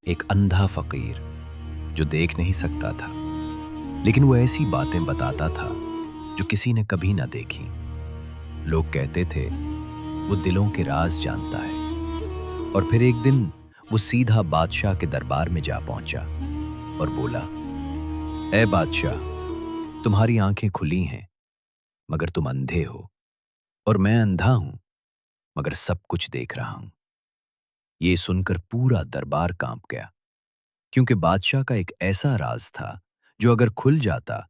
एक अंधा फकीर जो देख नहीं सकता था, लेकिन वो ऐसी बातें बताता था जो किसी ने कभी ना देखी। लोग कहते थे वो दिलों के राज जानता है। और फिर एक दिन वो सीधा बादशाह के दरबार में जा पहुंचा और बोला, ए बादशाह, तुम्हारी आंखें खुली हैं मगर तुम अंधे हो, और मैं अंधा हूं मगर सब कुछ देख रहा हूं। ये सुनकर पूरा दरबार कांप गया, क्योंकि बादशाह का एक ऐसा राज था जो अगर खुल जाता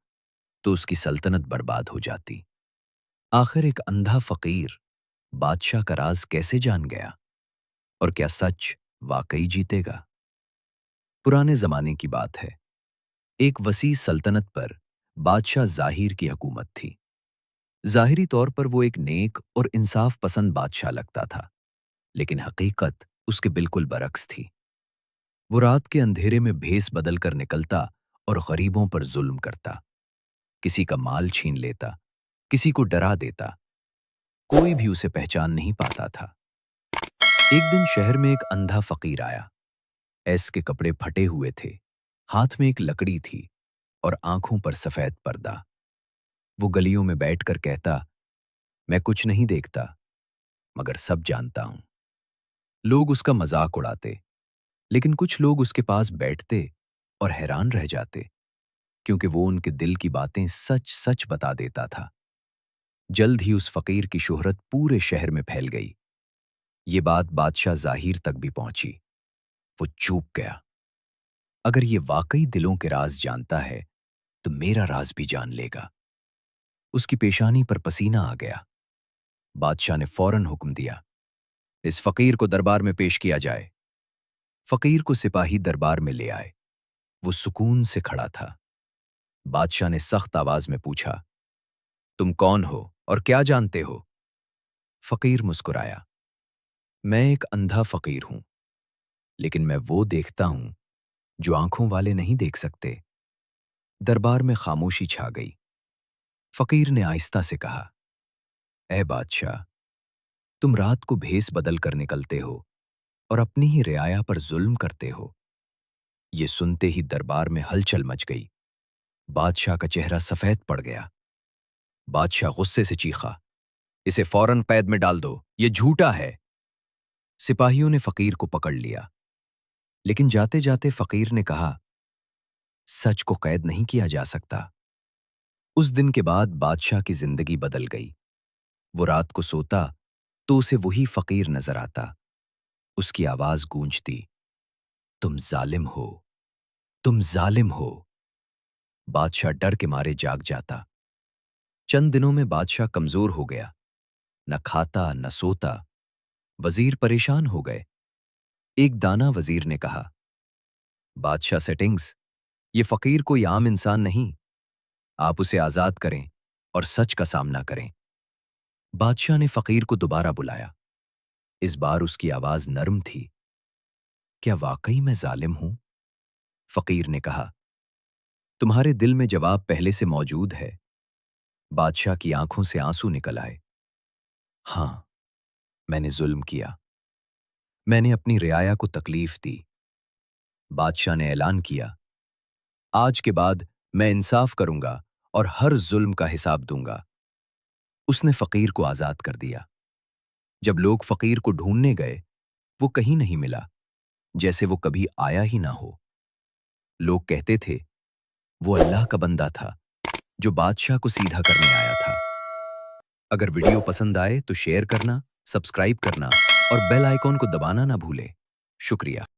तो उसकी सल्तनत बर्बाद हो जाती। आखिर एक अंधा फकीर बादशाह का राज कैसे जान गया, और क्या सच वाकई जीतेगा? पुराने जमाने की बात है। एक वसी सल्तनत पर बादशाह जाहिर की हुकूमत थी। ज़ाहिरी तौर पर वो एक नेक और इंसाफ पसंद बादशाह लगता था, लेकिन हकीकत उसके बिल्कुल बरक्स थी। वो रात के अंधेरे में भेस बदल कर निकलता और गरीबों पर जुल्म करता, किसी का माल छीन लेता, किसी को डरा देता। कोई भी उसे पहचान नहीं पाता था। एक दिन शहर में एक अंधा फकीर आया। ऐस के कपड़े फटे हुए थे, हाथ में एक लकड़ी थी और आंखों पर सफेद पर्दा। वो गलियों में बैठकर कहता, मैं कुछ नहीं देखता मगर सब जानता हूं। लोग उसका मजाक उड़ाते, लेकिन कुछ लोग उसके पास बैठते और हैरान रह जाते, क्योंकि वो उनके दिल की बातें सच सच बता देता था। जल्द ही उस फकीर की शोहरत पूरे शहर में फैल गई। ये बात बादशाह जाहिर तक भी पहुंची। वो चूक गया। अगर ये वाकई दिलों के राज जानता है तो मेरा राज भी जान लेगा। उसकी पेशानी पर पसीना आ गया। बादशाह ने फौरन हुक्म दिया, इस फकीर को दरबार में पेश किया जाए। फकीर को सिपाही दरबार में ले आए। वो सुकून से खड़ा था। बादशाह ने सख्त आवाज में पूछा, तुम कौन हो और क्या जानते हो? फकीर मुस्कुराया, मैं एक अंधा फकीर हूं, लेकिन मैं वो देखता हूं जो आंखों वाले नहीं देख सकते। दरबार में खामोशी छा गई। फकीर ने आहिस्ता से कहा, ए बादशाह, तुम रात को भेस बदल कर निकलते हो और अपनी ही रियाया पर जुल्म करते हो। ये सुनते ही दरबार में हलचल मच गई। बादशाह का चेहरा सफेद पड़ गया। बादशाह गुस्से से चीखा, इसे फौरन कैद में डाल दो, ये झूठा है। सिपाहियों ने फकीर को पकड़ लिया, लेकिन जाते जाते फकीर ने कहा, सच को कैद नहीं किया जा सकता। उस दिन के बाद बादशाह की जिंदगी बदल गई। वो रात को सोता तो उसे वही फकीर नजर आता। उसकी आवाज गूंजती, तुम जालिम हो, तुम जालिम हो। बादशाह डर के मारे जाग जाता। चंद दिनों में बादशाह कमजोर हो गया, न खाता न सोता। वजीर परेशान हो गए। एक दाना वजीर ने कहा, बादशाह सेटिंग्स, ये फकीर कोई आम इंसान नहीं, आप उसे आजाद करें और सच का सामना करें। बादशाह ने फकीर को दोबारा बुलाया। इस बार उसकी आवाज नरम थी, क्या वाकई मैं जालिम हूं? फकीर ने कहा, तुम्हारे दिल में जवाब पहले से मौजूद है। बादशाह की आंखों से आंसू निकल आए। हां, मैंने जुल्म किया। मैंने अपनी रियाया को तकलीफ दी। बादशाह ने ऐलान किया, आज के बाद मैं इंसाफ करूंगा और हर जुल्म का हिसाब दूंगा। उसने फकीर को आजाद कर दिया। जब लोग फकीर को ढूंढने गए, वो कहीं नहीं मिला, जैसे वो कभी आया ही ना हो। लोग कहते थे वो अल्लाह का बंदा था जो बादशाह को सीधा करने आया था। अगर वीडियो पसंद आए तो शेयर करना, सब्सक्राइब करना और बेल आइकॉन को दबाना ना भूले। शुक्रिया।